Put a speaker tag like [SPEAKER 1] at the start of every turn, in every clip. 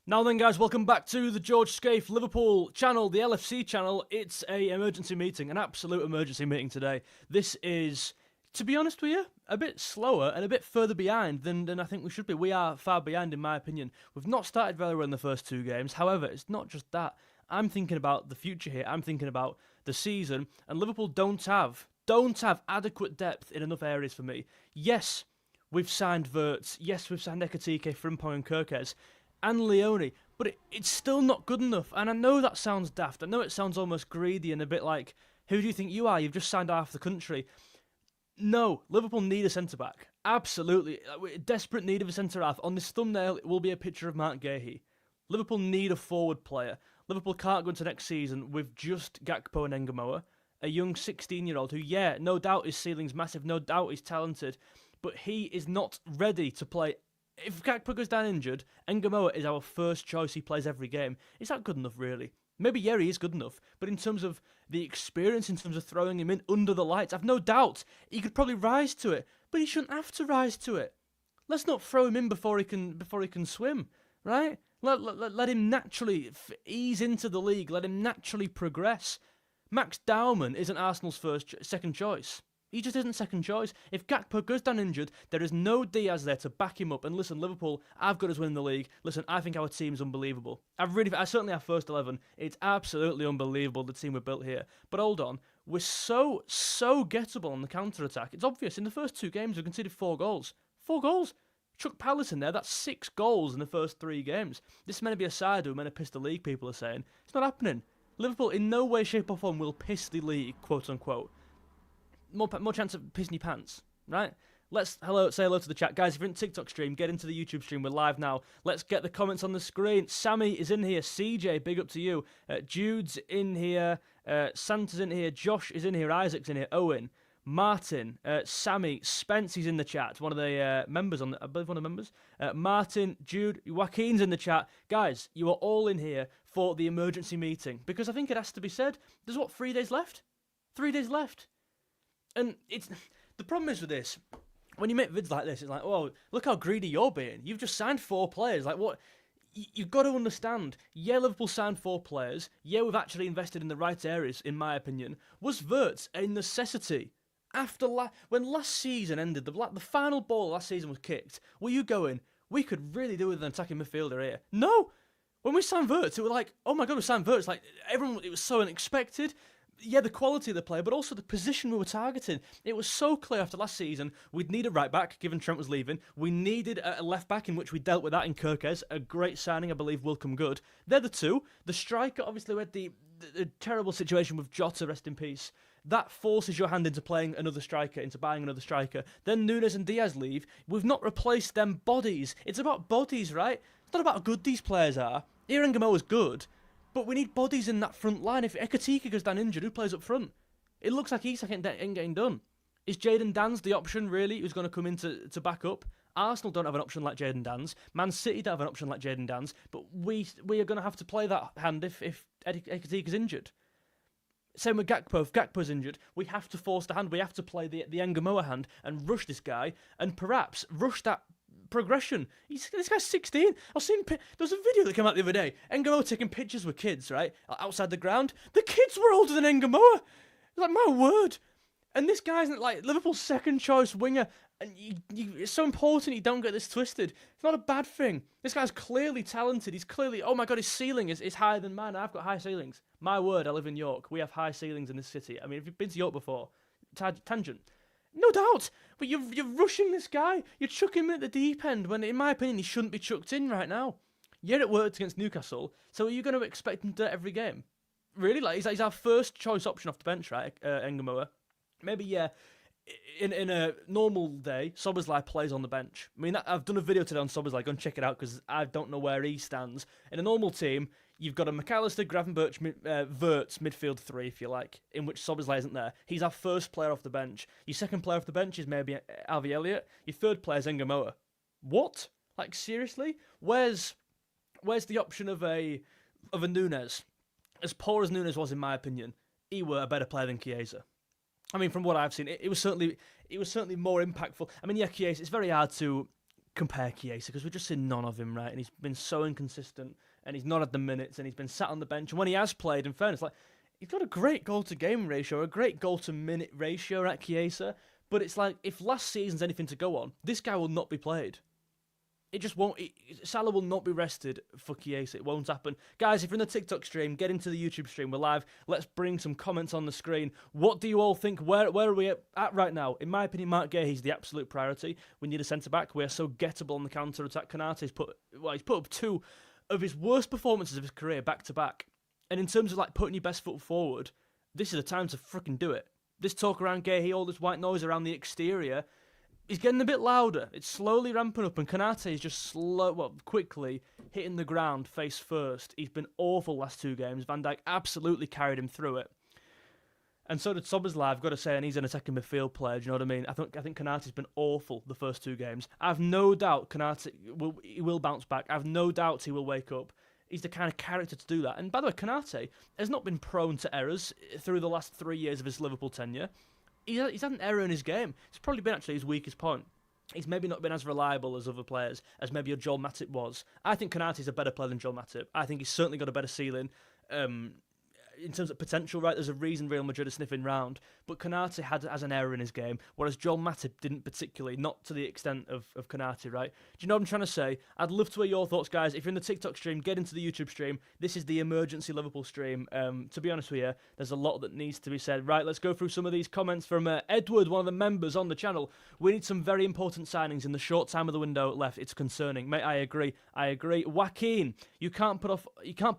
[SPEAKER 1] Now then, guys, welcome back to the George Scaife Liverpool channel, the LFC channel. It's a emergency meeting, an absolute emergency meeting today. This is, to be honest with you, a bit slower and a bit further behind than I think we should be. We are far behind, in my opinion. We've not started very well in the first two games. However, it's not just that. I'm thinking about the future here. I'm thinking about the season, and Liverpool don't have adequate depth in enough areas for me. Yes, we've signed Wirtz. Yes, we've signed Ekitike, Frimpong and Kerkes and Leone, but it's still not good enough. And I know that sounds daft. I know it sounds almost greedy and a bit like, who do you think you are? You've just signed half the country. No, Liverpool need a centre-back. Absolutely. We're desperate need of a centre-half. On this thumbnail, it will be a picture of Marc Guéhi. Liverpool need a forward player. Liverpool can't go into next season with just Gakpo and Ngumoha, a young 16-year-old who, yeah, no doubt his ceiling's massive, no doubt he's talented, but he is not ready to play. If Gakpo goes down injured, Ngumoha is our first choice. He plays every game. Is that good enough, really? Maybe, yeah, he is good enough. But in terms of the experience, in terms of throwing him in under the lights, I've no doubt he could probably rise to it. But he shouldn't have to rise to it. Let's not throw him in before he can swim, right? Let him naturally ease into the league. Let him naturally progress. Max Daumann isn't Arsenal's second choice. He just isn't second choice. If Gakpo goes down injured, there is no Diaz there to back him up. And listen, Liverpool, I've got us winning the league. Listen, I think our team's unbelievable. I certainly have first 11. It's absolutely unbelievable, the team we built here. But hold on, we're so gettable on the counter-attack. It's obvious. In the first two games, we conceded 4 goals. 4 goals. Chuck Palace in there, that's 6 goals in the first 3 games. This is meant to be a side who are meant to piss the league, people are saying. It's not happening. Liverpool, in no way, shape or form, will piss the league, quote-unquote. More chance of pissing your pants, right? Let's say hello to the chat. Guys, if you're in TikTok stream, get into the YouTube stream. We're live now. Let's get the comments on the screen. Sammy is in here. CJ, big up to you. Jude's in here. Santa's in here. Josh is in here. Isaac's in here. Owen. Martin. Sammy. Spence, he's in the chat. One of the members, I believe one of the members. Martin, Jude, Joaquin's in the chat. Guys, you are all in here for the emergency meeting. Because I think it has to be said, there's 3 days left? 3 days left. And the problem is with this, when you make vids like this, it's like, oh, look how greedy you're being. You've just signed 4 players. Like, what? You've got to understand. Yeah, Liverpool signed 4 players. Yeah, we've actually invested in the right areas, in my opinion. Was Wirtz a necessity? When last season ended, the final ball last season was kicked, were you going, we could really do with an attacking midfielder here? No! When we signed Wirtz, it was like, oh my God, we signed Wirtz. Like, everyone, it was so unexpected. Yeah, the quality of the player, but also the position we were targeting. It was so clear after last season, we'd need a right-back, given Trent was leaving. We needed a left-back, in which we dealt with that in Kerkes. A great signing, I believe, will come good. They're the two. The striker, obviously, we had the terrible situation with Jota, rest in peace. That forces your hand into playing another striker, into buying another striker. Then Nunes and Diaz leave. We've not replaced them bodies. It's about bodies, right? It's not about how good these players are. Ngumoha is good. But we need bodies in that front line. If Ekitike goes down injured, who plays up front? It looks like Isak ain't getting done. Is Jadon Danns the option, really, who's going to come in to back up? Arsenal don't have an option like Jadon Danns. Man City don't have an option like Jadon Danns. But we are going to have to play that hand if Ekitike is injured. Same with Gakpo. If Gakpo's injured, we have to force the hand. We have to play the Ngumoha hand and rush this guy and perhaps rush that progression. This guy's 16. There was a video that came out the other day. Ngumoha taking pictures with kids, right? Outside the ground. The kids were older than Ngumoha. Like, my word. And this guy's like Liverpool's second choice winger. And it's so important you don't get this twisted. It's not a bad thing. This guy's clearly talented. He's clearly, oh my God, his ceiling is higher than mine. I've got high ceilings. My word, I live in York. We have high ceilings in this city. I mean, if you've been to York before, tangent. No doubt, but you're rushing this guy. You're chucking him at the deep end when, in my opinion, he shouldn't be chucked in right now. Yeah, it worked against Newcastle, so are you going to expect him to do it every game? Really? Like, he's our first choice option off the bench, right, Ngumoha? Maybe, yeah, in a normal day, Szoboszlai plays on the bench. I mean, I've done a video today on Szoboszlai. Go and check it out because I don't know where he stands. In a normal team, you've got a McAllister, Gravenberch, Wirtz, midfield 3, if you like, in which Szoboszlai isn't there. He's our first player off the bench. Your second player off the bench is maybe Harvey Elliott. Your third player is Ngumoha. What? Like, seriously? Where's the option of a Nunes? As poor as Nunes was, in my opinion, he were a better player than Chiesa. I mean, from what I've seen, it was certainly more impactful. I mean, yeah, Chiesa, it's very hard to compare Chiesa because we've just seen none of him, right? And he's been so inconsistent, and he's not had the minutes, and he's been sat on the bench. And when he has played, in fairness, like he's got a great goal-to-game ratio, a great goal-to-minute ratio at Chiesa. But it's like, if last season's anything to go on, this guy will not be played. It just won't. Salah will not be rested for Chiesa. It won't happen. Guys, if you're in the TikTok stream, get into the YouTube stream. We're live. Let's bring some comments on the screen. What do you all think? Where are we at right now? In my opinion, Marc Guéhi is the absolute priority. We need a centre-back. We are so gettable on the counter-attack. Konaté's put up 2 of his worst performances of his career back-to-back. And in terms of like putting your best foot forward, this is the time to freaking do it. This talk around Guéhi, all this white noise around the exterior, is getting a bit louder. It's slowly ramping up, and Konaté is just quickly hitting the ground face first. He's been awful last 2 games. Van Dijk absolutely carried him through it. And so did Szoboszlai, I've got to say, and he's an attacking midfield player, do you know what I mean? I think Konaté's been awful the first 2 games. I've no doubt Konaté will bounce back. I've no doubt he will wake up. He's the kind of character to do that. And by the way, Konaté has not been prone to errors through the last 3 years of his Liverpool tenure. He's had an error in his game. It's probably been actually his weakest point. He's maybe not been as reliable as other players, as maybe a Joel Matip was. I think Konaté's a better player than Joel Matip. I think he's certainly got a better ceiling. In terms of potential, right, there's a reason Real Madrid are sniffing round, but Konaté has an error in his game, whereas Joel Matip didn't particularly, not to the extent of Konaté, right? Do you know what I'm trying to say? I'd love to hear your thoughts, guys. If you're in the TikTok stream, get into the YouTube stream. This is the emergency Liverpool stream. To be honest with you, there's a lot that needs to be said. Right, let's go through some of these comments from Edward, one of the members on the channel. We need some very important signings in the short time of the window left. It's concerning. Mate, I agree. Joaquin, you can't put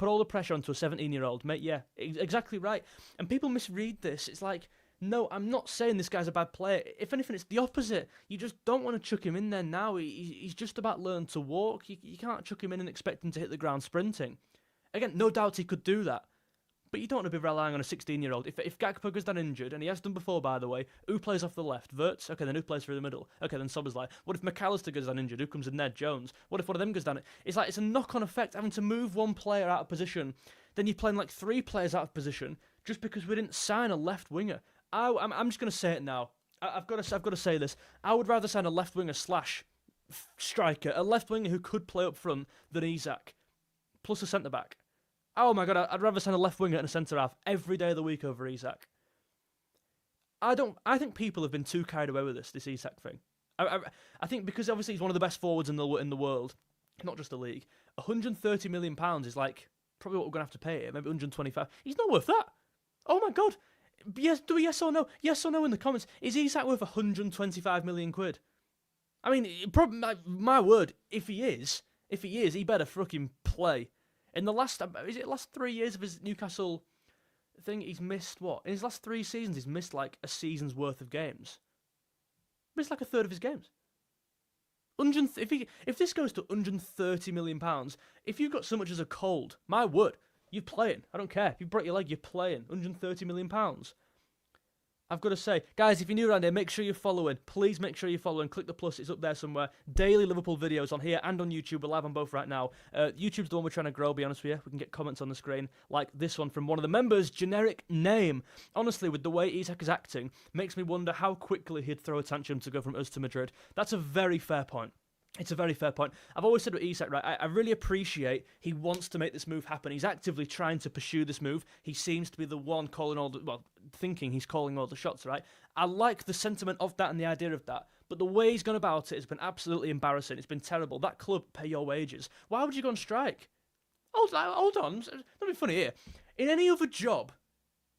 [SPEAKER 1] all the pressure onto a 17-year-old. Mate, yeah, exactly right. And people misread this. It's like, no, I'm not saying this guy's a bad player. If anything, it's the opposite. You just don't want to chuck him in there now. He's just about learning to walk. You can't chuck him in and expect him to hit the ground sprinting. Again, no doubt he could do that. But you don't want to be relying on a 16-year-old. If Gakpo goes down injured, and he has done before, by the way, who plays off the left? Wirtz? Okay, then who plays through the middle? Okay, then Szoboszlai. What if McAllister goes down injured? Who comes in there? Jones. What if one of them goes down? It's like, it's a knock-on effect, having to move one player out of position. Then you're playing like 3 players out of position just because we didn't sign a left winger. I'm just going to say it now. I've got to say this. I would rather sign a left winger / striker, a left winger who could play up front than Isak, plus a centre-back. Oh my God, I'd rather sign a left winger and a centre-half every day of the week over Isak. I think people have been too carried away with this Isak thing. I think because obviously he's one of the best forwards in the world, not just the league. £130 million is like probably what we're going to have to pay him, maybe 125. He's not worth that. Oh my God. Yes, do a yes or no? Yes or no in the comments. Is Isak worth 125 million quid? I mean, probably, my word, if he is, he better fucking play. In the last 3 years of his Newcastle thing, he's missed what? In his last 3 seasons, he's missed like a season's worth of games. Missed like a third of his games. If this goes to £130 million, if you've got so much as a cold, my word, you're playing. I don't care. If you broke your leg, you're playing. £130 million. I've got to say, guys, if you're new around here, make sure you're following. Please make sure you're following. Click the plus. It's up there somewhere. Daily Liverpool videos on here and on YouTube. We're live on both right now. YouTube's the one we're trying to grow, be honest with you. We can get comments on the screen like this one from one of the members. Generic name. Honestly, with the way Isak is acting, makes me wonder how quickly he'd throw a tantrum to go from us to Madrid. That's a very fair point. It's a very fair point. I've always said with Isak, right, I really appreciate he wants to make this move happen. He's actively trying to pursue this move. He seems to be the one thinking he's calling all the shots, right? I like the sentiment of that and the idea of that. But the way he's gone about it has been absolutely embarrassing. It's been terrible. That club pay your wages. Why would you go on strike? Hold on. Don't be funny here. In any other job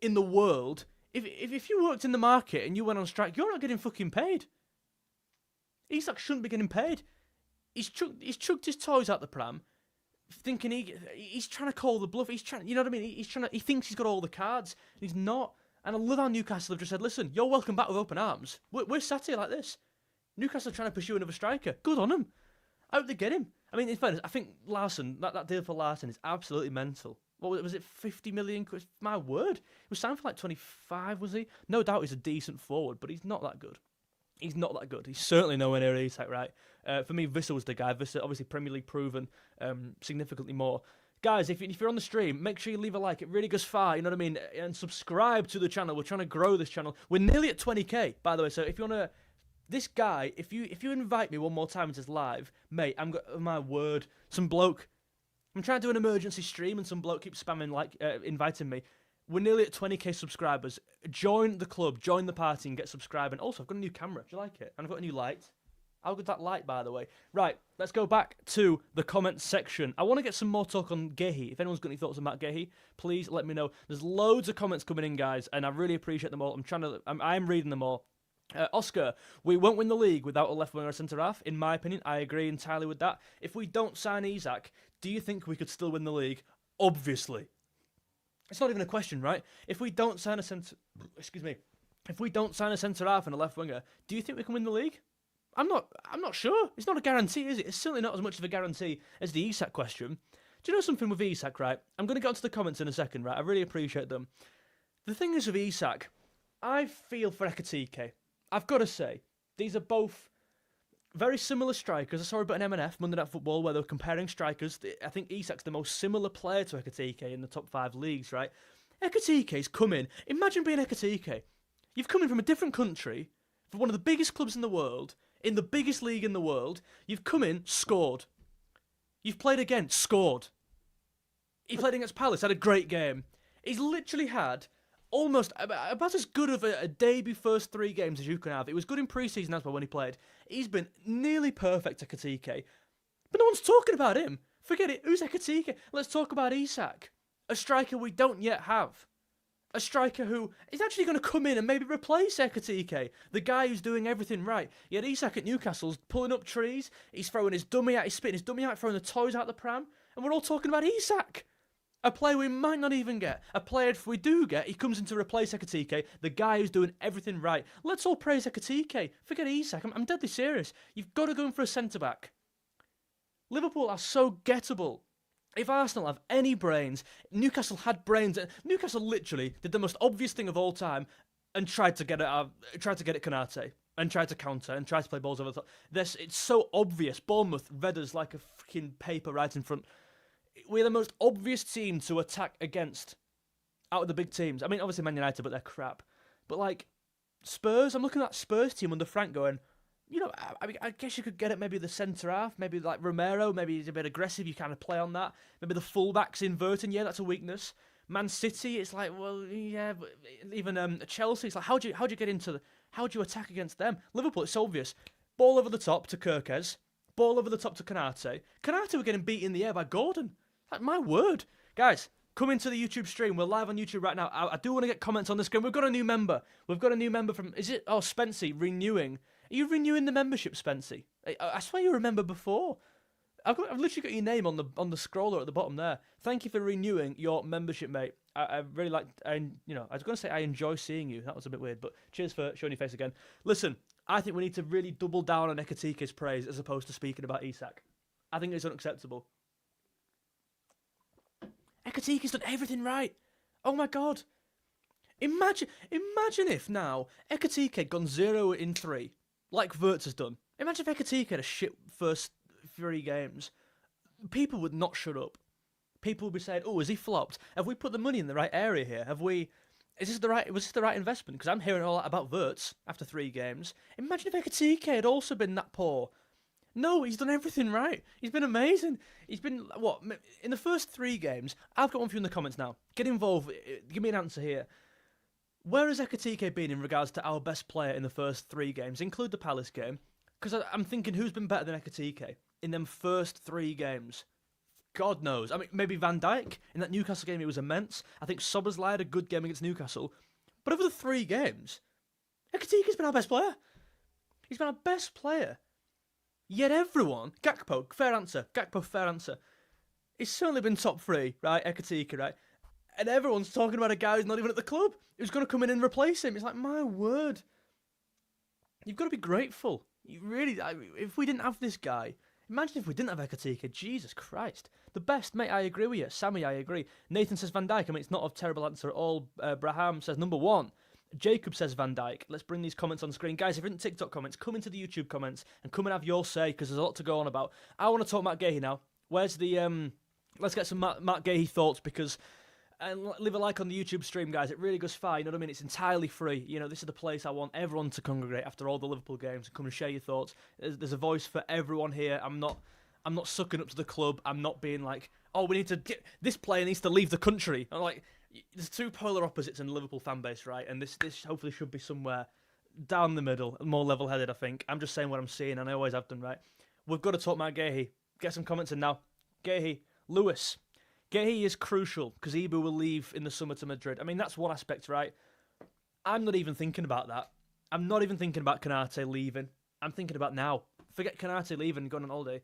[SPEAKER 1] in the world, if you worked in the market and you went on strike, you're not getting fucking paid. Isak shouldn't be getting paid. He's chucked his toys out the pram, thinking he's trying to call the bluff. He's trying, you know what I mean? He thinks he's got all the cards, and he's not. And I love how Newcastle have just said, "Listen, you're welcome back with open arms. We're sat here like this." Newcastle are trying to pursue another striker. Good on them. I hope they get him. I mean, in fairness, I think Larson, that deal for Larson is absolutely mental. What was it? 50 million? My word, he was signed for like 25, was he? No doubt he's a decent forward, but he's not that good. He's not that good. He's certainly nowhere near Isak, right? For me, Vissel was the guy. Vissel, obviously Premier League proven, significantly more. Guys, if you're on the stream, make sure you leave a like. It really goes far, you know what I mean? And subscribe to the channel. We're trying to grow this channel. We're nearly at 20k, by the way. So if you want to This guy, if you invite me one more time into this live, mate, my word, some bloke. I'm trying to do an emergency stream and some bloke keeps spamming inviting me. We're nearly at 20k subscribers. Join the club, join the party, and get subscribed. And also, I've got a new camera. Do you like it? And I've got a new light. How good's that light, by the way? Right, let's go back to the comments section. I want to get some more talk on Guéhi. If anyone's got any thoughts on Marc Guéhi, please let me know. There's loads of comments coming in, guys, and I really appreciate them all. I'm reading them all. Oscar, we won't win the league without a left winger or centre half. In my opinion, I agree entirely with that. If we don't sign Isak, do you think we could still win the league? Obviously. It's not even a question, right? If we don't sign a centre half and a left winger, do you think we can win the league? I'm not sure. It's not a guarantee, is it? It's certainly not as much of a guarantee as the Isak question. Do you know something with Isak, right? I'm going to get onto the comments in a second, right? I really appreciate them. The thing is with Isak, I feel for Ekitike. I've got to say, these are both very similar strikers. I saw a bit on M&F, Monday Night Football, where they were comparing strikers. I think Isak's the most similar player to Ekitike in the top 5 leagues, right? Ekitike's come in. Imagine being Ekitike. You've come in from a different country, from one of the biggest clubs in the world, in the biggest league in the world. You've come in, scored. You've played again, scored. He played against Palace, had a great game. He's literally had almost about as good of a debut first 3 games as you can have. It was good in pre-season as well when he played. He's been nearly perfect, Ekitike. But no one's talking about him. Forget it. Who's Ekitike? Let's talk about Isak. A striker we don't yet have. A striker who is actually going to come in and maybe replace Ekitike, the guy who's doing everything right. Yet Isak at Newcastle's pulling up trees, he's throwing his dummy out, he's spitting his dummy out, throwing the toys out the pram, and we're all talking about Isak. A player we might not even get. A player, if we do get, he comes in to replace Ekitike, the guy who's doing everything right. Let's all praise Ekitike. Forget Isak. I'm deadly serious. You've got to go in for a centre-back. Liverpool are so gettable. If Arsenal have any brains, Newcastle had brains. Newcastle literally did the most obvious thing of all time and tried to get it Konaté and tried to counter and tried to play balls over the top. It's so obvious. Bournemouth read us like a freaking paper right in front. We're the most obvious team to attack against out of the big teams. I mean, obviously Man United, but they're crap. But like Spurs, I'm looking at that Spurs team under Frank going, you know, I guess you could get it maybe the centre half, maybe like Romero, maybe he's a bit aggressive, you kind of play on that. Maybe the fullbacks inverting, yeah, that's a weakness. Man City, it's like, well, yeah, but even Chelsea, it's like, how do you attack against them? Liverpool, it's obvious. Ball over the top to Kerkes, ball over the top to Konaté. Konaté were getting beat in the air by Gordon. Like, my word. Guys, come into the YouTube stream. We're live on YouTube right now. I do want to get comments on the screen. We've got a new member. We've got a new member from, Spency, renewing. Are you renewing the membership, Spency? I swear you remember before. I've literally got your name on the scroller at the bottom there. Thank you for renewing your membership, mate. I really like, I was going to say I enjoy seeing you. That was a bit weird, but cheers for showing your face again. Listen, I think we need to really double down on Ekitike's praise as opposed to speaking about Isak. I think it's unacceptable. Ekitike's done everything right. Oh my God. Imagine if now Ekitike had gone 0 in 3, like Wirtz has done. Imagine if Ekitike had a shit first 3 games. People would not shut up. People would be saying, "Oh, has he flopped? Have we put the money in the right area here? Was this the right investment?" Because I'm hearing a lot about Wirtz after 3 games. Imagine if Ekitike had also been that poor. No, he's done everything right. He's been amazing. He's been, in the first 3 games, I've got one for you in the comments now. Get involved. Give me an answer here. Where has Ekitike been in regards to our best player in the first 3 games? Include the Palace game. Because I'm thinking, who's been better than Ekitike in them first 3 games? God knows. I mean, maybe Van Dijk. In that Newcastle game, he was immense. I think Szoboszlai had a good game against Newcastle. But over the 3 games, Ekitike's been our best player. He's been our best player. Yet everyone, Gakpo, fair answer. Gakpo, fair answer. He's certainly been top 3, right? Ekitike, right? And everyone's talking about a guy who's not even at the club, who's going to come in and replace him. It's like, my word. You've got to be grateful. You really, if we didn't have this guy, imagine if we didn't have Ekitike. Jesus Christ. The best, mate, I agree with you. Sammy, I agree. Nathan says Van Dijk. I mean, it's not a terrible answer at all. Braham says number 1. Jacob says Van Dijk. Let's bring these comments on screen. Guys, if you're in TikTok comments, come into the YouTube comments and come and have your say, because there's a lot to go on about. I want to talk Marc Guéhi now. Where's the, let's get some Marc Guéhi thoughts, because And leave a like on the YouTube stream, guys. It really goes far, you know what I mean? It's entirely free. You know, this is the place I want everyone to congregate after all the Liverpool games and come and share your thoughts. There's a voice for everyone here. I'm not sucking up to the club. I'm not being like, oh, we need to get this player needs to leave the country. I'm like, there's two polar opposites in the Liverpool fan base, right? And this hopefully should be somewhere down the middle, more level-headed, I think. I'm just saying what I'm seeing, and I always have done, right? We've got to talk about Guéhi. Get some comments in now. Guéhi, Lewis. Guéhi is crucial because Ibu will leave in the summer to Madrid. I mean, that's one aspect, right? I'm not even thinking about that. I'm not even thinking about Konaté leaving. I'm thinking about now. Forget Konaté leaving and going on holiday.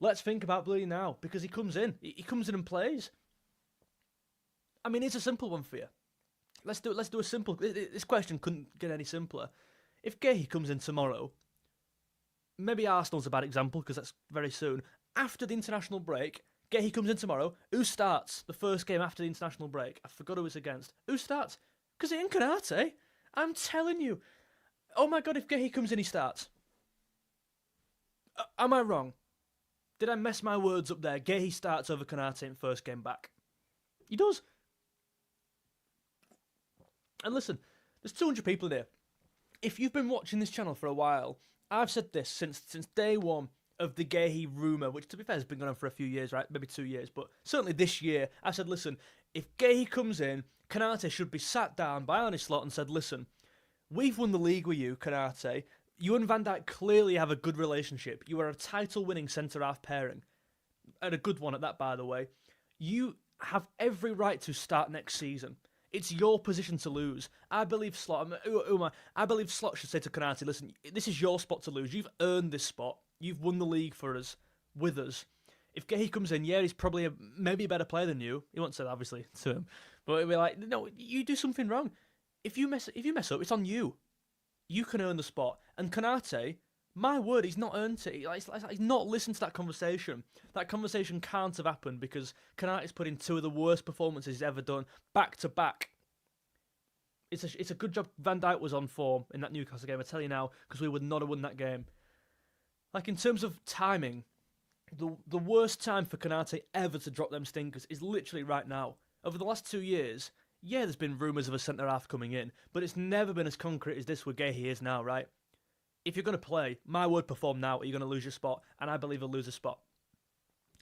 [SPEAKER 1] Let's think about bloody now because he comes in. He comes in and plays. I mean, it's a simple one for you. Let's do a simple. This question couldn't get any simpler. If Guéhi comes in tomorrow, maybe Arsenal's a bad example because that's very soon. After the international break, Guéhi comes in tomorrow. Who starts the first game after the international break? I forgot who it's against. Who starts? Because it ain't Konaté. I'm telling you. Oh my God, if Guéhi comes in, he starts. Am I wrong? Did I mess my words up there? Guéhi starts over Konaté in first game back. He does. And listen, there's 200 people in here. If you've been watching this channel for a while, I've said this since day one of the Guéhi rumour, which to be fair has been going on for a few years, right? Maybe 2 years, but certainly this year, I said, listen, if Guéhi comes in, Konaté should be sat down by Arne Slot and said, listen, we've won the league with you, Konaté. You and Van Dijk clearly have a good relationship. You are a title-winning centre-half pairing. And a good one at that, by the way. You have every right to start next season. It's your position to lose. I believe Slot. I believe Slot should say to Konaté, listen, this is your spot to lose. You've earned this spot. You've won the league for us, with us. If Guéhi comes in, yeah, he's probably maybe a better player than you. He won't say that, obviously, to him. But it'll be like, no, you do something wrong. If you mess up, it's on you. You can earn the spot. And Konaté, my word, he's not earned it. He's not listened to that conversation. That conversation can't have happened because Konaté's put in two of the worst performances he's ever done, back to back. It's a good job Van Dijk was on form in that Newcastle game, I tell you now, because we would not have won that game. Like, in terms of timing, the worst time for Konaté ever to drop them stinkers is literally right now. Over the last 2 years, yeah, there's been rumours of a centre-half coming in, but it's never been as concrete as this with Guéhi is now, right? If you're going to play, my word, perform now, or you're going to lose your spot, and I believe he'll lose a spot.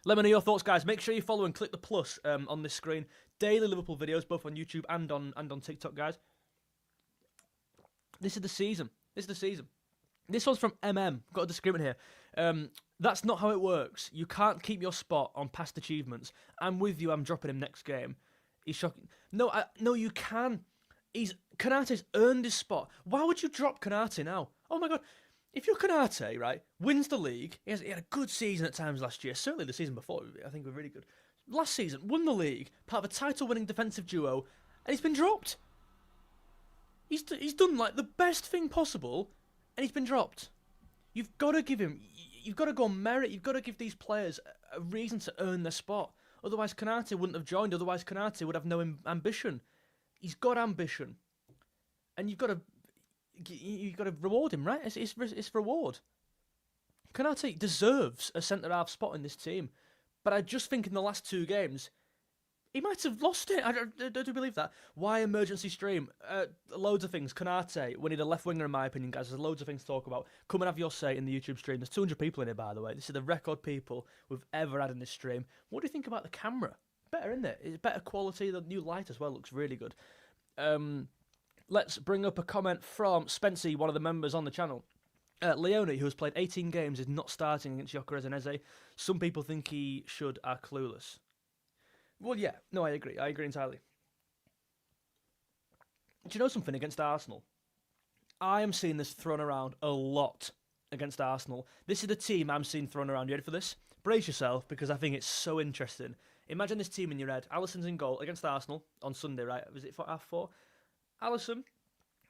[SPEAKER 1] Let me know your thoughts, guys. Make sure you follow and click the plus on this screen. Daily Liverpool videos, both on YouTube and on TikTok, guys. This is the season. This one's from MM. Got a disagreement here. That's not how it works. You can't keep your spot on past achievements. I'm with you. I'm dropping him next game. He's shocking. No, you can. Konaté's earned his spot. Why would you drop Konaté now? Oh my God. If you're Konaté, right, wins the league, he had a good season at times last year, certainly the season before, I think, were really good. Last season, won the league, part of a title-winning defensive duo, and he's been dropped. He's done, like, the best thing possible, and he's been dropped. You've got to give him, you've got to go on merit, you've got to give these players a reason to earn their spot. Otherwise, Konaté wouldn't have joined, otherwise Konaté would have no ambition. He's got ambition. And you've got to reward him, right? It's reward. Konaté deserves a centre-half spot in this team. But I just think in the last 2 games, he might have lost it. I do believe that. Why emergency stream? Loads of things. Konaté, we need a left winger in my opinion, guys. There's loads of things to talk about. Come and have your say in the YouTube stream. There's 200 people in here, by the way. This is the record people we've ever had in this stream. What do you think about the camera? Better, isn't it? It's better quality. The new light as well looks really good. Let's bring up a comment from Spency, one of the members on the channel. Leone, who has played 18 games, is not starting against Gyökeres and Eze. Some people think he should, are clueless. Well, yeah. No, I agree. I agree entirely. Do you know something against Arsenal? I am seeing this thrown around a lot against Arsenal. This is the team I'm seeing thrown around. You ready for this? Brace yourself, because I think it's so interesting. Imagine this team in your head. Alisson's in goal against Arsenal on Sunday, right? Was it for half 4? Alisson,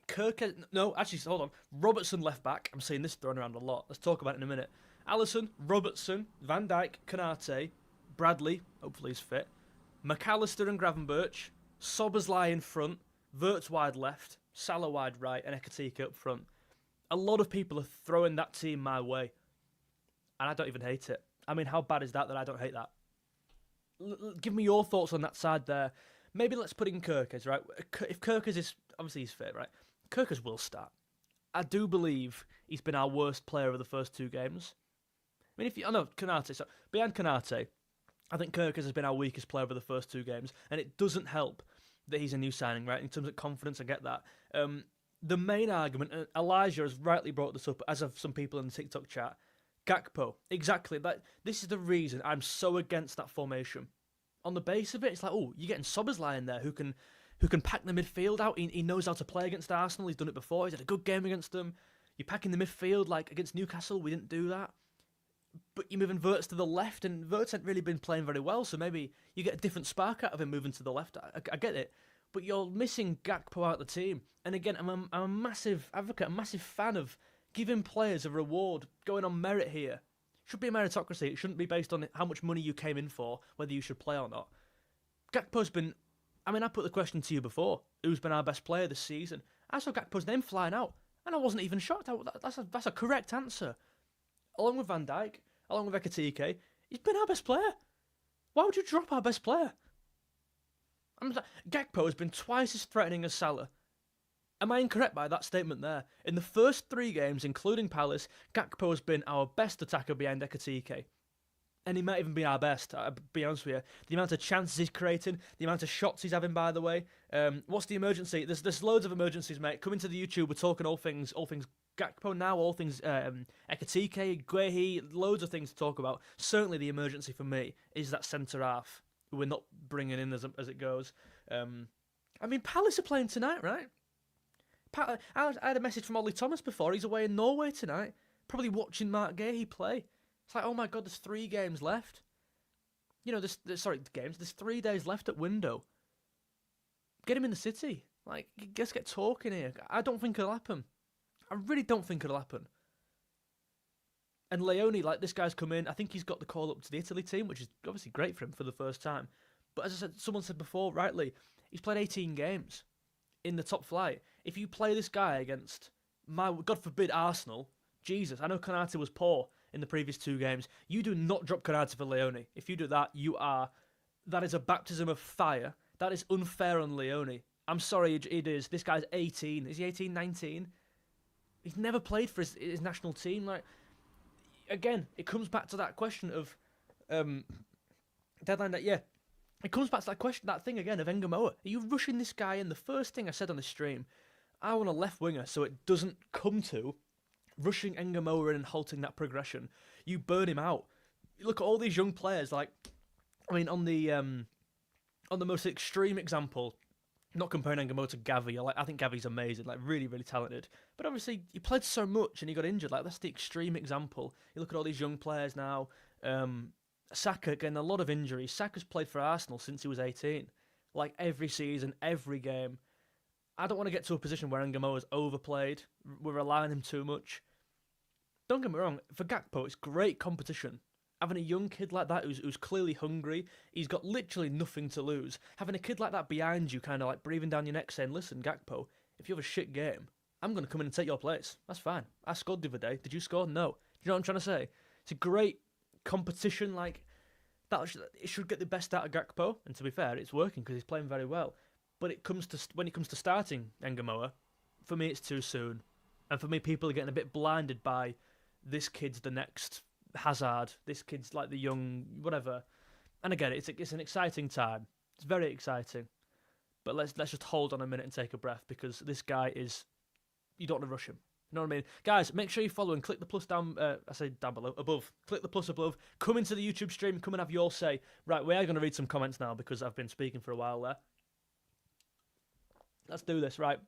[SPEAKER 1] Kerkes, no, actually, hold on. Robertson left back. I'm seeing this thrown around a lot. Let's talk about it in a minute. Alisson, Robertson, Van Dijk, Konaté, Bradley, hopefully he's fit, McAllister and Gravenberch, Szoboszlai in front, Wirtz wide left, Salah wide right, and Ekitike up front. A lot of people are throwing that team my way, and I don't even hate it. I mean, how bad is that I don't hate that? Give me your thoughts on that side there. maybe let's put in Kerkes, right? If Kerkes is, obviously he's fit, right? Kerkes will start. I do believe he's been our worst player of the first 2 games. I mean, Konaté, so behind Konaté, I think Kerkes has been our weakest player over the first 2 games, and it doesn't help that he's a new signing, right? In terms of confidence, I get that. The main argument, Elijah has rightly brought this up, as have some people in the TikTok chat, Gakpo, exactly. This is the reason I'm so against that formation. On the base of it, it's like, oh, you're getting Szoboszlai in there who can pack the midfield out. He knows how to play against Arsenal. He's done it before. He's had a good game against them. You're packing the midfield like against Newcastle. We didn't do that. But you're moving Wirtz to the left, and Wirtz hasn't really been playing very well, so maybe you get a different spark out of him moving to the left. I get it. But you're missing Gakpo out of the team. And again, I'm a massive advocate, a massive fan of giving players a reward, going on merit here. It should be a meritocracy. It shouldn't be based on how much money you came in for, whether you should play or not. Gakpo's been... I mean, I put the question to you before. Who's been our best player this season? I saw Gakpo's name flying out, and I wasn't even shocked. That's a correct answer. Along with Van Dijk, along with Ekitike, he's been our best player. Why would you drop our best player? Gakpo has been twice as threatening as Salah. Am I incorrect by that statement there? In the first 3 games, including Palace, Gakpo has been our best attacker behind Ekitike. And he might even be our best, I'll be honest with you. The amount of chances he's creating, the amount of shots he's having, by the way. What's the emergency? There's loads of emergencies, mate. Come into the YouTube, we're talking all things Gakpo now, all things Ekitike, Guéhi, loads of things to talk about. Certainly the emergency for me is that centre-half. We're not bringing in as it goes. I mean, Palace are playing tonight, right? I had a message from Ollie Thomas before. He's away in Norway tonight, probably watching Marc Guéhi play. It's like, oh my God, there's 3 games left. You know, there's 3 days left at window. Get him in the city. Like, let's get talking here. I don't think it'll happen. I really don't think it'll happen. And Leone, like, this guy's come in. I think he's got the call up to the Italy team, which is obviously great for him for the first time. But as I said, someone said before, rightly, he's played 18 games in the top flight. If you play this guy against, God forbid, Arsenal, Jesus, I know Konaté was poor in the previous 2 games. You do not drop Konaté for Leone. If you do that, that is a baptism of fire. That is unfair on Leone. I'm sorry, it is. This guy's 18. Is he 18, 19? He's never played for his national team. Like, again, it comes back to that question of deadline. It comes back to that question, that thing again of Ngumoha. Are you rushing this guy in? The first thing I said on the stream, I want a left winger so it doesn't come to rushing Ngumoha in and halting that progression. You burn him out. You look at all these young players. Like, I mean, on the most extreme example, not comparing Ngumoha to Gavi. I think Gavi's amazing, like really, really talented. But obviously, he played so much and he got injured. Like, that's the extreme example. You look at all these young players now. Saka getting a lot of injuries. Saka's played for Arsenal since he was 18. Like, every season, every game. I don't want to get to a position where Ngumoha's overplayed. We're relying on him too much. Don't get me wrong, for Gakpo, it's great competition. Having a young kid like that who's clearly hungry, he's got literally nothing to lose. Having a kid like that behind you, kind of like breathing down your neck saying, listen, Gakpo, if you have a shit game, I'm going to come in and take your place. That's fine. I scored the other day. Did you score? No. Do you know what I'm trying to say? It's a great competition. Like, it should get the best out of Gakpo. And to be fair, it's working because he's playing very well. But when it comes to starting Ngumoha, for me, it's too soon. And for me, people are getting a bit blinded by this kid's the next Hazard. This kid's like the young whatever. And again, it's an exciting time. It's very exciting. But let's just hold on a minute and take a breath because this guy is. You don't want to rush him. You know what I mean? Guys, make sure you follow and click the plus down. I say down below, above. Click the plus above. Come into the YouTube stream. Come and have your say. Right, we are going to read some comments now because I've been speaking for a while there. Let's do this, right?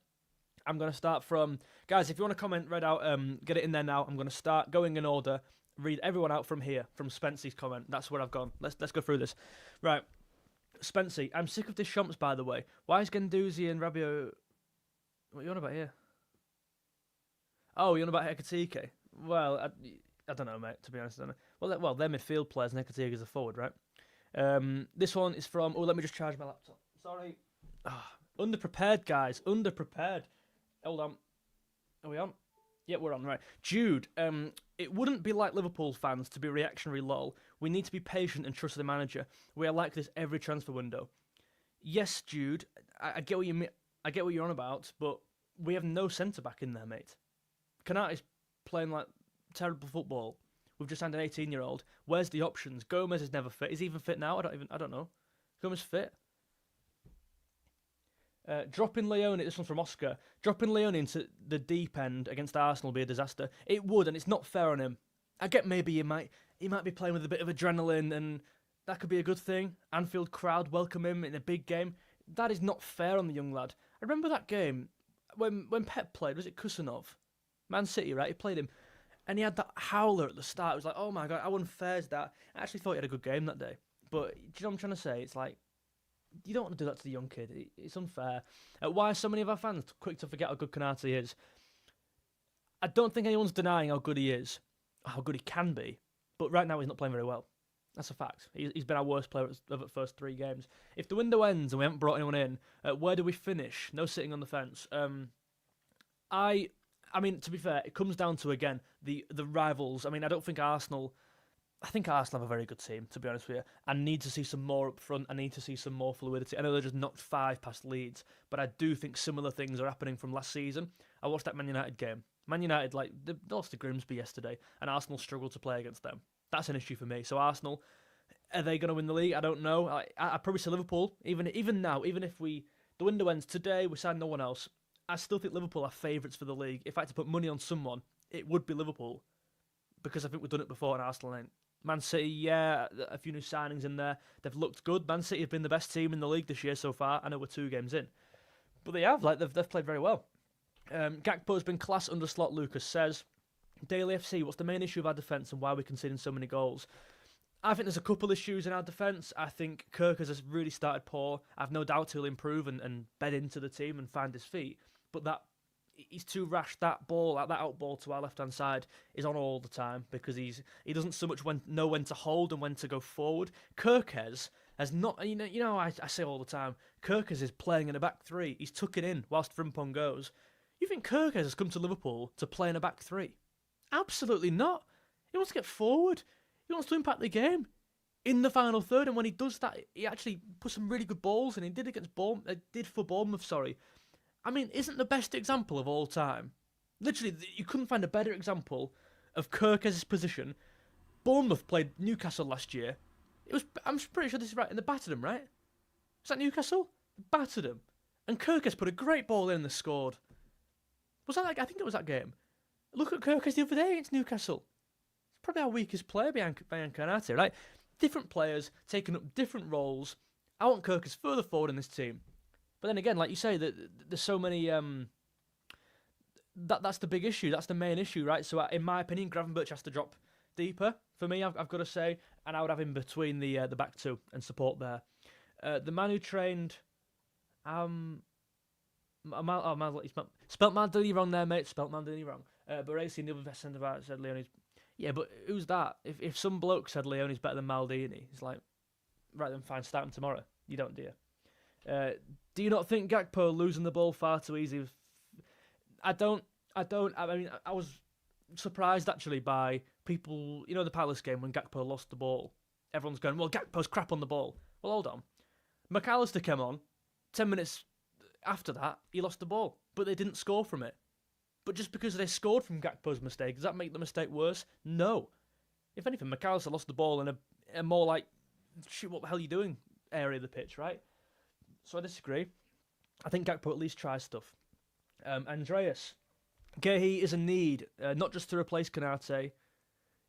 [SPEAKER 1] I'm going to start from... Guys, if you want to comment, read out, get it in there now. I'm going to start going in order, read everyone out from here, from Spency's comment. That's where I've gone. Let's go through this. Right. Spency, I'm sick of this Shomps, by the way. Why is Guendouzi and Rabiot... What are you on about here? Oh, you're on about Ekitike? Well, I don't know, mate, to be honest. I don't know. Well, they're midfield players and Ekitike is a forward, right? This one is from... Oh, let me just charge my laptop. Sorry. Underprepared, guys. Underprepared. Hold on. Are we on? Yeah, we're on, right. Jude, it wouldn't be like Liverpool fans to be reactionary lol. We need to be patient and trust the manager. We are like this every transfer window. Yes, Jude, I get what you mean. I get what you're on about, but we have no centre back in there, mate. Konaté's playing like terrible football. We've just signed an 18-year-old. Where's the options? Gomez is never fit. Is he even fit now? I don't know. Gomez fit. Dropping Leone, this one's from Oscar. Dropping Leone into the deep end against Arsenal will be a disaster. It would, and it's not fair on him. I get maybe he might be playing with a bit of adrenaline, and that could be a good thing. Anfield crowd welcome him in a big game. That is not fair on the young lad. I remember that game when Pep played. Was it Kusanov? Man City, right? He played him, and he had that howler at the start. It was like, oh my god, how unfair is that? I actually thought he had a good game that day. But do you know what I'm trying to say? It's like, you don't want to do that to the young kid. It's unfair. Why are so many of our fans quick to forget how good Konaté is? I don't think anyone's denying how good he is, how good he can be. But right now he's not playing very well. That's a fact. He's been our worst player of the first 3 games. If the window ends and we haven't brought anyone in, where do we finish? No sitting on the fence. I mean, to be fair, it comes down to, again, the rivals. I mean, I think Arsenal have a very good team, to be honest with you. I need to see some more up front. I need to see some more fluidity. I know they just knocked 5 past Leeds, but I do think similar things are happening from last season. I watched that Man United game. Man United, they lost to Grimsby yesterday, and Arsenal struggled to play against them. That's an issue for me. So Arsenal, are they going to win the league? I don't know. I probably say Liverpool. Even now, even if the window ends today, we sign no one else, I still think Liverpool are favourites for the league. If I had to put money on someone, it would be Liverpool, because I think we've done it before and Arsenal ain't. Man City, yeah, a few new signings in there. They've looked good. Man City have been the best team in the league this year so far. I know we're 2 games in, but they have. They've played very well. Gakpo's been class under slot, Lucas says. Daily FC, what's the main issue of our defence and why we're conceding so many goals? I think there's a couple issues in our defence. I think Kerkes has really started poor. I've no doubt he'll improve and bed into the team and find his feet. But he's too rash. That ball, that out ball to our left-hand side is on all the time because he doesn't so much know when to hold and when to go forward. Kerkes has not, I say all the time, Kerkes is playing in a back 3. He's tucking in whilst Frimpong goes. You think Kerkes has come to Liverpool to play in a back 3? Absolutely not. He wants to get forward. He wants to impact the game in the final third, and when he does that, he actually puts some really good balls, and he did for Bournemouth, sorry. I mean, isn't the best example of all time? Literally, you couldn't find a better example of Kerkes' position. Bournemouth played Newcastle last year. I'm pretty sure this is right, and they battered him, right? Was that Newcastle? They battered him. And Kerkes put a great ball in and they scored. Was that I think it was that game. Look at Kerkes the other day against Newcastle. It's probably our weakest player behind Konaté, right? Different players taking up different roles. I want Kerkes further forward in this team. But then again, like you say, there's so many. That's the big issue. That's the main issue, right? So in my opinion, Gravenberch has to drop deeper. For me, I've got to say, and I would have him between the back 2 and support there. The man who trained. He spelt Maldini wrong there, mate. Spelt Maldini wrong. But racing the other best centre back said Leone's. Yeah, but who's that? If some bloke said Leone's better than Maldini, it's like, right then, fine, start him tomorrow. You don't, do you? Do you not think Gakpo losing the ball far too easy? I don't. I mean, I was surprised actually by people. The Palace game when Gakpo lost the ball. Everyone's going, well, Gakpo's crap on the ball. Well, hold on. McAllister came on. 10 minutes after that, he lost the ball, but they didn't score from it. But just because they scored from Gakpo's mistake, does that make the mistake worse? No. If anything, McAllister lost the ball in a more like, shoot, what the hell are you doing area of the pitch, right? So I disagree. I think Gakpo at least tries stuff. Andreas. Guéhi is a need, not just to replace Konaté,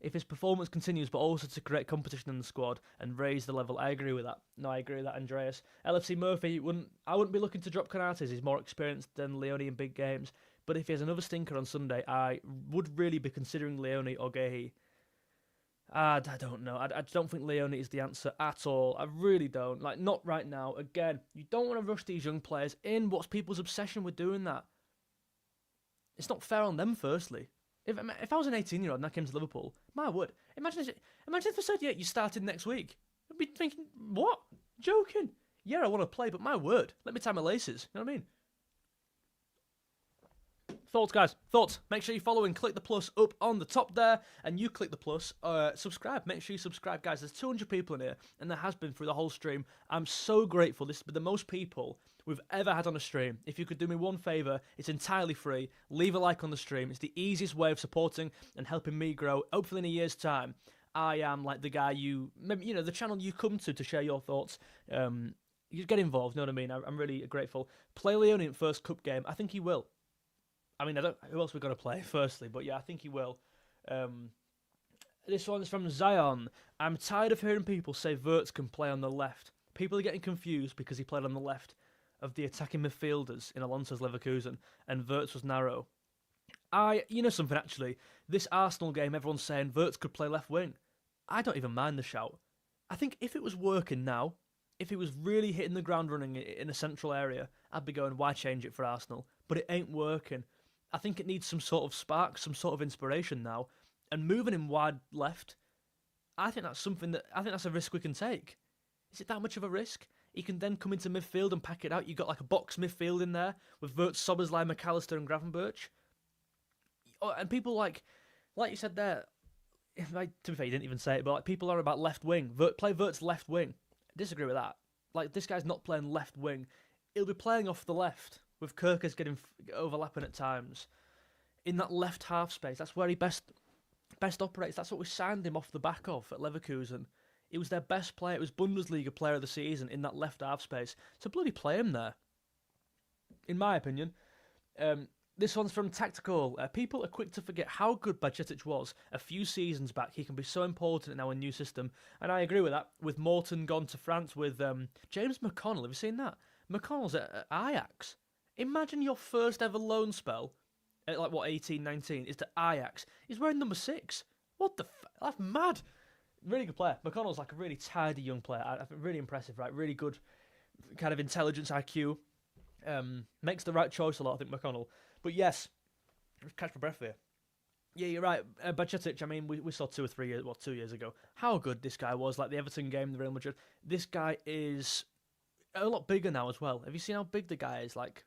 [SPEAKER 1] if his performance continues, but also to create competition in the squad and raise the level. I agree with that. No, I agree with that, Andreas. LFC Murphy, I wouldn't be looking to drop Konaté. He's more experienced than Leone in big games. But if he has another stinker on Sunday, I would really be considering Leone or Guéhi. I don't know. I don't think Leone is the answer at all. I really don't. Not right now. Again, you don't want to rush these young players in. What's people's obsession with doing that? It's not fair on them, firstly. If I was an 18-year-old and I came to Liverpool, my word. Imagine if I said, yeah, you started next week. I'd be thinking, what? Joking? Yeah, I want to play, but my word. Let me tie my laces. You know what I mean? Thoughts, guys. Thoughts. Make sure you follow and click the plus up on the top there. And you click the plus. Subscribe. Make sure you subscribe, guys. There's 200 people in here. And there has been through the whole stream. I'm so grateful. This has been the most people we've ever had on a stream. If you could do me one favour, it's entirely free. Leave a like on the stream. It's the easiest way of supporting and helping me grow. Hopefully in a year's time, I am like the guy the channel you come to share your thoughts. You get involved, you know what I mean? I'm really grateful. Play Leone in first cup game. I think he will. I mean, who else we got to play, firstly, but yeah, I think he will. This one's from Zion. I'm tired of hearing people say Wirtz can play on the left. People are getting confused because he played on the left of the attacking midfielders in Alonso's Leverkusen, and Wirtz was narrow. You know something, actually? This Arsenal game, everyone's saying Wirtz could play left wing. I don't even mind the shout. I think if it was working now, if he was really hitting the ground running in a central area, I'd be going, why change it for Arsenal? But it ain't working. I think it needs some sort of spark, some sort of inspiration now. And moving him wide left, I think that's a risk we can take. Is it that much of a risk? He can then come into midfield and pack it out. You've got like a box midfield in there with Wirtz, Szoboszlai, McAllister and Gravenberch. And people like you said there, to be fair, you didn't even say it, but like people are about left wing. Play Wirtz left wing. I disagree with that. Like, this guy's not playing left wing. He'll be playing off the left, with Kerkes getting overlapping at times. In that left half space, that's where he best operates. That's what we signed him off the back of at Leverkusen. He was their best player. It was Bundesliga player of the season in that left half space. So bloody play him there, in my opinion. This one's from Tactical. People are quick to forget how good Bajcetic was a few seasons back. He can be so important in our new system. And I agree with that. With Morton gone to France, with James McConnell. Have you seen that? McConnell's at Ajax. Imagine your first ever loan spell at 18, 19 is to Ajax. He's wearing number 6. What the that's mad. Really good player. McConnell's like a really tidy young player. I think really impressive, right? Really good kind of intelligence IQ. Makes the right choice a lot, I think, McConnell. But yes, catch my breath here. Yeah, you're right. Bajcetic, I mean, we saw 2 years ago, how good this guy was. Like the Everton game, the Real Madrid. This guy is a lot bigger now as well. Have you seen how big the guy is? Like,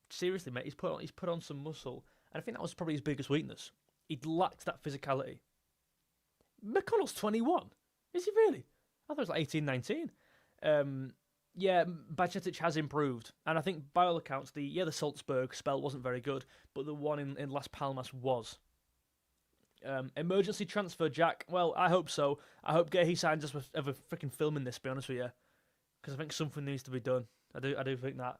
[SPEAKER 1] seriously, mate, he's put on some muscle. And I think that was probably his biggest weakness. He lacked that physicality. McConnell's 21. Is he really? I thought it was like 18, 19. Yeah, Bajcetic has improved. And I think, by all accounts, the Salzburg spell wasn't very good, but the one in Las Palmas was. Emergency transfer, Jack. Well, I hope so. I hope Guéhi signs us with ever freaking filming this, to be honest with you. Because I think something needs to be done. I do think that.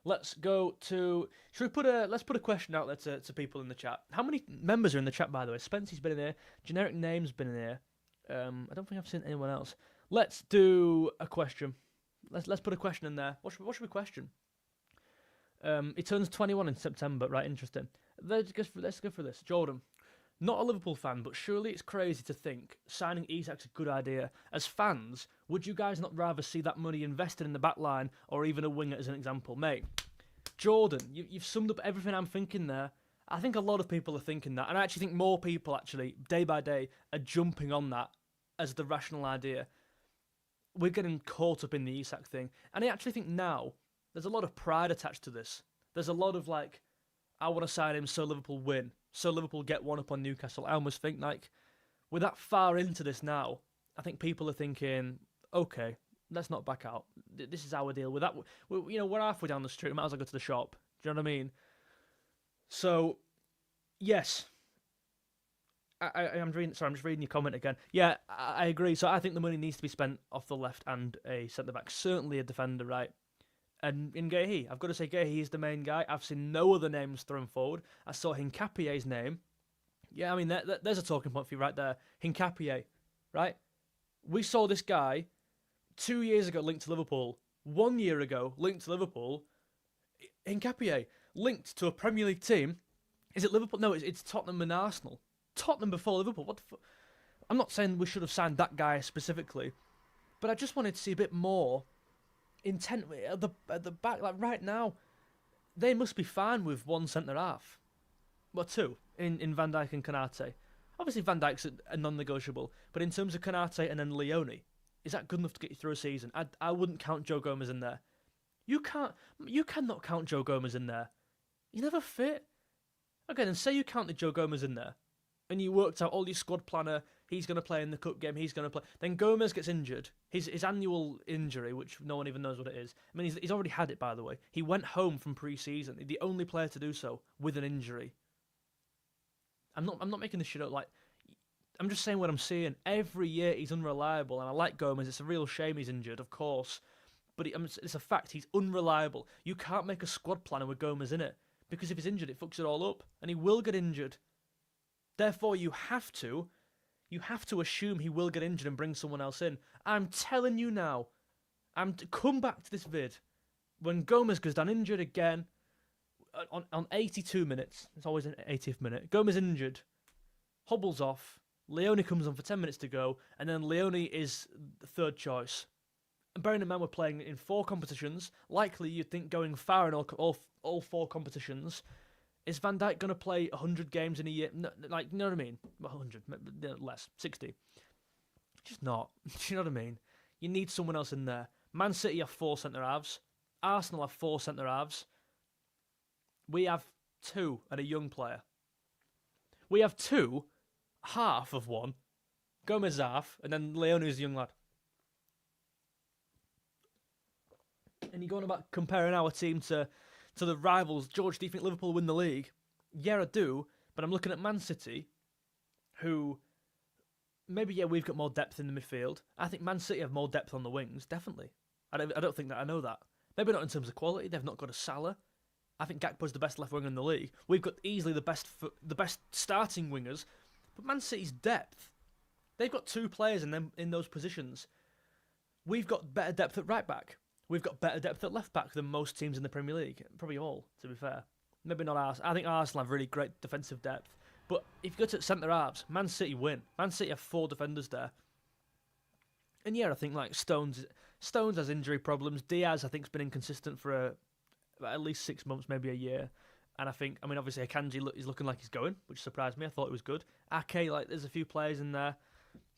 [SPEAKER 1] Let's go to... Let's put a question out there to people in the chat. How many members are in the chat, by the way? Spency's been in here. Generic Name's been in here. I don't think I've seen anyone else. Let's do a question. Let's put a question in there. What should we question? He turns 21 in September. Right, interesting. Let's go for this. Jordan. Not a Liverpool fan, but surely it's crazy to think signing Isak's a good idea. As fans, would you guys not rather see that money invested in the back line or even a winger as an example? Mate, Jordan, you've summed up everything I'm thinking there. I think a lot of people are thinking that, and I actually think more people, actually, day by day, are jumping on that as the rational idea. We're getting caught up in the Isak thing, and I actually think now there's a lot of pride attached to this. There's a lot of, like, I want to sign him so Liverpool win. So Liverpool get one up on Newcastle. I almost think, like, we're that far into this now. I think people are thinking, okay, let's not back out. This is our deal. With that, we're halfway down the street. We might as well go to the shop. Do you know what I mean? So, yes. I'm just reading your comment again. Yeah, I agree. So I think the money needs to be spent off the left and a centre-back. Certainly a defender, right? And in Guéhi, I've got to say Guéhi is the main guy. I've seen no other names thrown forward. I saw Hincapie's name. Yeah, I mean, there's a talking point for you right there. Hincapie, right? We saw this guy 2 years ago linked to Liverpool. 1 year ago linked to Liverpool. Hincapie linked to a Premier League team. Is it Liverpool? No, it's Tottenham and Arsenal. Tottenham before Liverpool. What the fuck? I'm not saying we should have signed that guy specifically, but I just wanted to see a bit more intent at the back. Like right now, they must be fine with one centre half. Well, 2 in Van Dijk and Konaté. Obviously, Van Dijk's a non-negotiable, but in terms of Konaté and then Leone, is that good enough to get you through a season? I wouldn't count Joe Gomez in there. You cannot count Joe Gomez in there. He's never fit. Okay, then say you counted Joe Gomez in there, and you worked out all your squad planner, he's going to play in the cup game, he's going to play. Then Gomez gets injured. His annual injury, which no one even knows what it is. I mean, he's already had it, by the way. He went home from pre-season, the only player to do so with an injury. I'm not making this shit up. Like, I'm just saying what I'm seeing. Every year he's unreliable, and I like Gomez. It's a real shame he's injured, of course, but it's a fact. He's unreliable. You can't make a squad planner with Gomez in it, because if he's injured, it fucks it all up, and he will get injured. Therefore, you have to assume he will get injured and bring someone else in. I'm telling you now. Come back to this vid when Gomez goes down injured again on 82 minutes. It's always an 80th minute. Gomez injured, hobbles off. Leone comes on for 10 minutes to go, and then Leone is the third choice. And bearing in mind we're playing in 4 competitions, likely you'd think going far in all 4 competitions. Is Van Dijk going to play 100 games in a year? No, like, you know what I mean? 100, less, 60. Just not. Do you know what I mean? You need someone else in there. Man City have 4 centre-halves. Arsenal have 4 centre-halves. We have 2 and a young player. We have 2, half of one. Gomez half, and then Leone is a young lad. And you're going about comparing our team to the rivals. George, do you think Liverpool win the league? Yeah, I do, but I'm looking at Man City, who maybe, yeah, we've got more depth in the midfield. I think Man City have more depth on the wings, definitely. I don't think that I know that. Maybe not in terms of quality. They've not got a Salah. I think Gakpo's the best left winger in the league. We've got easily the best starting wingers, but Man City's depth. They've got 2 players in those positions. We've got better depth at right back. We've got better depth at left back than most teams in the Premier League. Probably all, to be fair. Maybe not Arsenal. I think Arsenal have really great defensive depth. But if you go to centre halves, Man City win. Man City have 4 defenders there. And yeah, I think like Stones has injury problems. Diaz, I think, has been inconsistent for at least 6 months, maybe a year. And I think, I mean, obviously Akanji is looking like he's going, which surprised me. I thought it was good. Ake, like, there's a few players in there.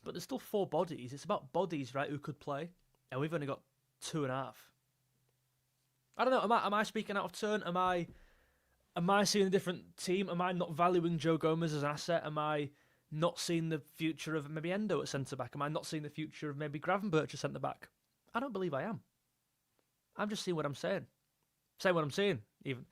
[SPEAKER 1] But there's still 4 bodies. It's about bodies, right, who could play. And we've only got 2.5. I don't know. Am I speaking out of turn? Am I seeing a different team? Am I not valuing Joe Gomez as an asset? Am I not seeing the future of maybe Endo at centre back? Am I not seeing the future of maybe Gravenberch at centre back? I don't believe I am. I'm just seeing what I'm saying. Saying what I'm seeing, even.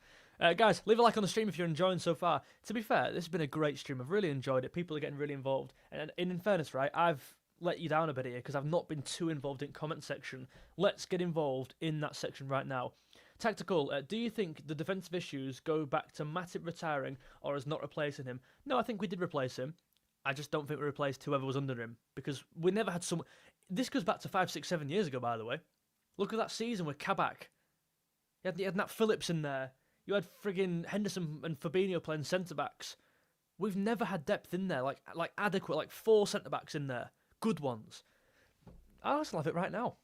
[SPEAKER 1] Guys, leave a like on the stream if you're enjoying so far. To be fair, this has been a great stream. I've really enjoyed it. People are getting really involved. And in fairness, right, I've let you down a bit here because I've not been too involved in comment section. Let's get involved in that section right now. Tactical, do you think the defensive issues go back to Matip retiring or as not replacing him? No, I think we did replace him. I just don't think we replaced whoever was under him because we never had someone. This goes back to 5, 6, 7 years ago, by the way. Look at that season with Kabak. You had Nat Phillips in there. You had friggin' Henderson and Fabinho playing centre-backs. We've never had depth in there, like adequate, like 4 centre-backs in there. Good ones. Arsenal have it right now.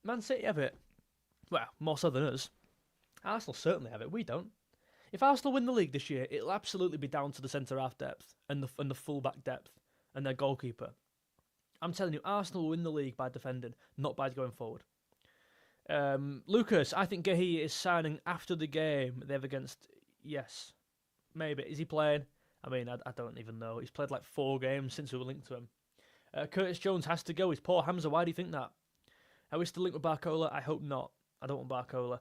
[SPEAKER 1] Man City have it. Well, more so than us. Arsenal certainly have it. We don't. If Arsenal win the league this year, it'll absolutely be down to the centre-half depth and the full-back depth and their goalkeeper. I'm telling you, Arsenal will win the league by defending, not by going forward. Lucas, I think Guéhi is signing after the game they have against. Yes, maybe. Is he playing? I mean, I don't even know. He's played like 4 games since we were linked to him. Curtis Jones has to go. He's poor Hamza. Why do you think that? Are we still linked with Barcola? I hope not. I don't want Barcola.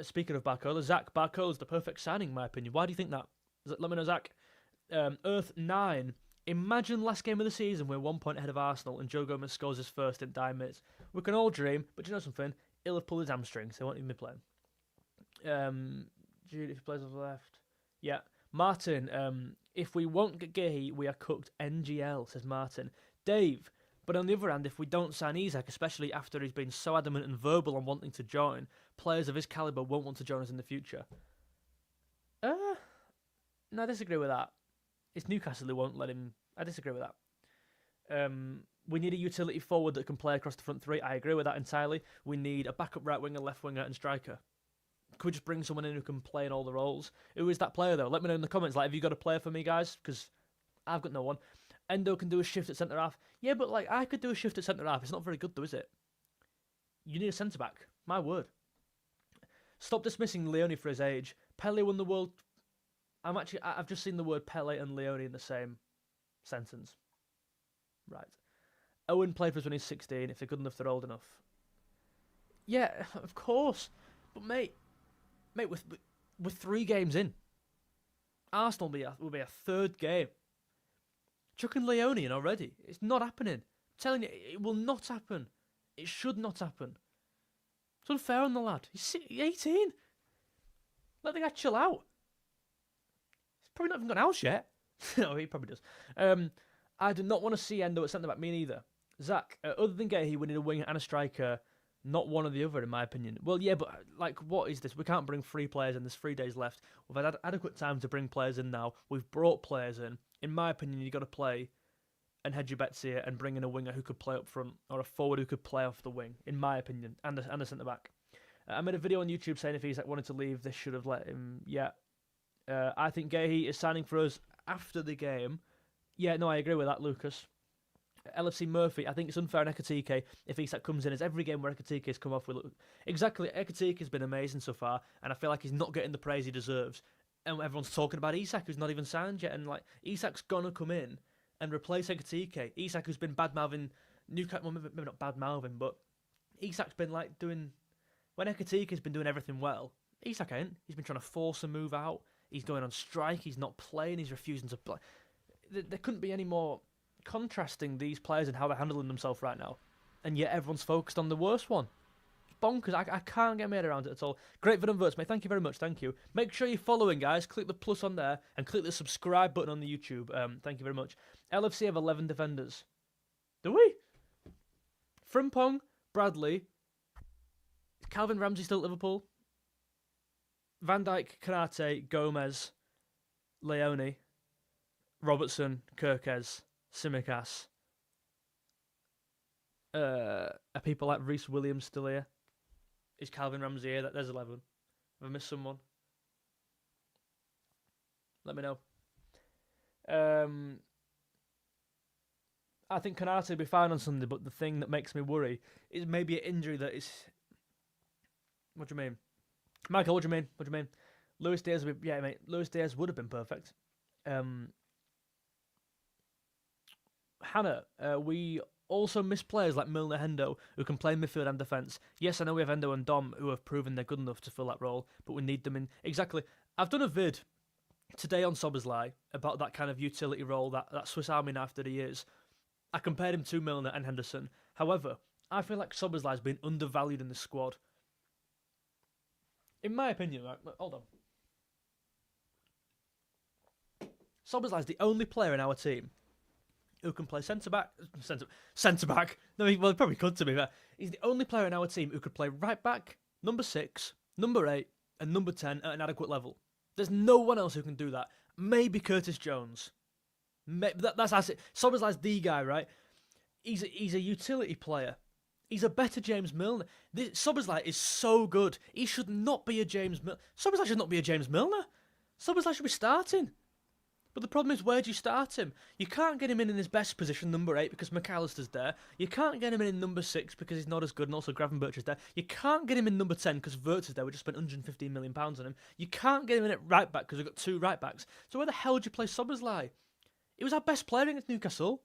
[SPEAKER 1] Speaking of Barcola, Zach, Barcola's the perfect signing, in my opinion. Why do you think that? Let me know, Zach. Earth 9. Imagine last game of the season we're 1 point ahead of Arsenal and Joe Gomez scores his first in 9 minutes. We can all dream, but you know something? He'll have pulled his hamstrings. He won't even be playing. Jude, if he plays off the left. Yeah. Martin, if we won't get Guéhi, we are cooked. NGL, says Martin. Dave, but on the other hand, if we don't sign Isak, especially after he's been so adamant and verbal on wanting to join, players of his calibre won't want to join us in the future. No, I disagree with that. It's Newcastle who won't let him. I disagree with that. We need a utility forward that can play across the front 3. I agree with that entirely. We need a backup right winger, left winger, and striker. Could we just bring someone in who can play in all the roles? Who is that player, though? Let me know in the comments. Like, have you got a player for me, guys? Because I've got no one. Endo can do a shift at centre-half. Yeah, but, like, I could do a shift at centre-half. It's not very good, though, is it? You need a centre-back. My word. Stop dismissing Leone for his age. Pele won the World I've just seen the word Pele and Leone in the same sentence. Right. Owen played for us when he's 16. If they're good enough, they're old enough. Yeah, of course. But mate, with 3 games in, Arsenal will be a 3rd game. Chucking Leone in already. It's not happening. I'm telling you, it will not happen. It should not happen. It's unfair on the lad. He's 18. Let the guy chill out. He's probably not even got a house yet. No, he probably does. I do not want to see Endo at centre-back, me neither. Zach, other than Guéhi, we need a winger and a striker, not one or the other, in my opinion. Well, yeah, but like, what is this? We can't bring 3 players in. There's 3 days left. We've had adequate time to bring players in now. We've brought players in. In my opinion, you've got to play and hedge your bets here and bring in a winger who could play up front or a forward who could play off the wing, in my opinion, and a centre-back. I made a video on YouTube saying if Isak wanted to leave, this should have let him. Yeah. I think Guéhi is signing for us after the game. Yeah, no, I agree with that, Lucas. LFC Murphy, I think it's unfair on Ekitike if Isak comes in, as every game where Ekitike has come off with... Exactly, Ekitike has been amazing so far, and I feel like he's not getting the praise he deserves. And everyone's talking about Isak, who's not even signed yet, and like, Isak's gonna come in and replace Ekitike. Isak, who's been bad-mouthing Newcastle, well, maybe not bad-mouthing, but Isak's been like doing... When Ekitike's been doing everything well, Isak ain't. He's been trying to force a move out. He's going on strike. He's not playing. He's refusing to play. There couldn't be any more contrasting these players and how they're handling themselves right now. And yet everyone's focused on the worst one. It's bonkers. I can't get my head around it at all. Great for Verts, mate. Thank you very much. Thank you. Make sure you're following, guys. Click the plus on there and click the subscribe button on the YouTube. Thank you very much. LFC have 11 defenders. Do we? Frimpong, Bradley, Calvin Ramsey still at Liverpool. Van Dijk, Konaté, Gomez, Leone, Robertson, Kerkes, Tsimikas. Are people like Reece Williams still here? Is Calvin Ramsey here? There's 11. Have I missed someone? Let me know. I think Konaté will be fine on Sunday, but the thing that makes me worry is maybe an injury that is... What do you mean? Michael, what do you mean? What do you mean? Luis Diaz, yeah, mate. Luis Diaz would have been perfect. Hannah, we also miss players like Milner, Hendo, who can play midfield and defence. Yes, I know we have Hendo and Dom, who have proven they're good enough to fill that role, but we need them in... Exactly. I've done a vid today on Szoboszlai about that kind of utility role, that Swiss Army knife that he is. I compared him to Milner and Henderson. However, I feel like Szoboszlai's been undervalued in the squad. In my opinion, right, hold on. Szoboszlai's the only player in our team who can play centre-back. No, he probably could, to be fair. He's the only player in our team who could play right-back, number 6, number 8, and number 10 at an adequate level. There's no one else who can do that. Maybe Curtis Jones. That's it. Szoboszlai's the guy, right? He's a utility player. He's a better James Milner. Szoboszlai is so good. He should not be a James Milner. Szoboszlai should not be a James Milner. Szoboszlai should be starting. But the problem is, where do you start him? You can't get him in his best position, number 8, because McAllister's there. You can't get him in number 6 because he's not as good, and also Gravenberch is there. You can't get him in number 10 because Verts is there. We just spent £115 million on him. You can't get him in at right back because we've got 2 right backs. So where the hell do you play Szoboszlai? He was our best player against Newcastle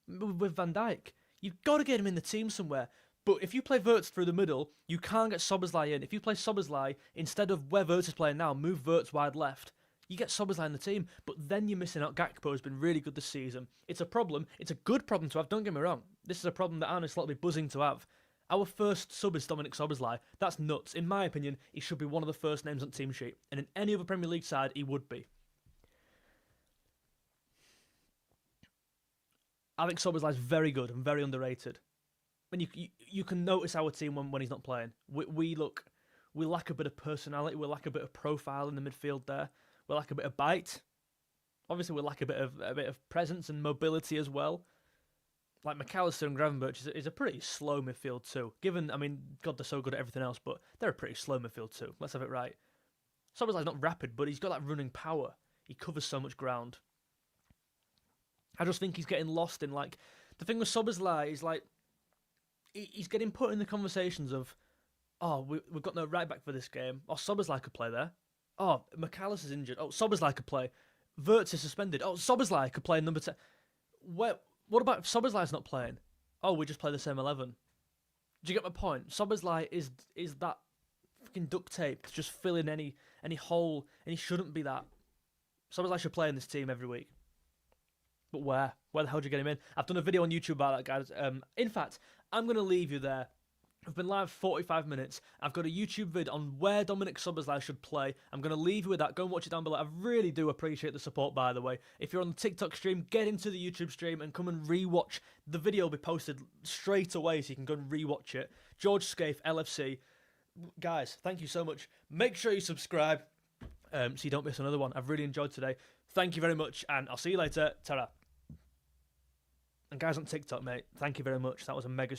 [SPEAKER 1] with Van Dijk. You've got to get him in the team somewhere. But if you play Verts through the middle, you can't get Szoboszlai in. If you play Szoboszlai, instead of where Verts is playing now, move Verts wide left, you get Szoboszlai in the team. But then you're missing out. Gakpo has been really good this season. It's a problem. It's a good problem to have, don't get me wrong. This is a problem that Arne Slot will be buzzing to have. Our first sub is Dominic Szoboszlai. That's nuts. In my opinion, he should be one of the first names on the team sheet. And in any other Premier League side, he would be. I think Szoboszlai is very good and very underrated. And you can notice our team when he's not playing. We lack a bit of personality. We lack a bit of profile in the midfield there. We lack a bit of bite. Obviously, we lack a bit of presence and mobility as well. Like McAllister and Gravenberch is a pretty slow midfield too. Given, I mean, God, they're so good at everything else, but they're a pretty slow midfield too. Let's have it right. Szoboszlai's not rapid, but he's got that running power. He covers so much ground. I just think he's getting lost in, like, the thing with Szoboszlai is, like, he's getting put in the conversations of, oh, we've got no right back for this game. Or Szoboszlai could play there. Oh, McAllister's injured. Oh, Szoboszlai could play. Wirtz is suspended. Oh, Szoboszlai could play in number 10. What about if Szoboszlai's not playing? Oh, we just play the same 11. Do you get my point? Szoboszlai is that fucking duct tape to just fill in any hole, and he shouldn't be that. Szoboszlai should play in this team every week. But where? Where the hell do you get him in? I've done a video on YouTube about that, guys. In fact, I'm going to leave you there. I've been live 45 minutes. I've got a YouTube vid on where Dominik Szoboszlai should play. I'm going to leave you with that. Go and watch it down below. I really do appreciate the support, by the way. If you're on the TikTok stream, get into the YouTube stream and come and rewatch. The video will be posted straight away, so you can go and rewatch it. George Scaife, LFC. Guys, thank you so much. Make sure you subscribe so you don't miss another one. I've really enjoyed today. Thank you very much, and I'll see you later. Ta-ra. And guys on TikTok, mate, thank you very much. That was a mega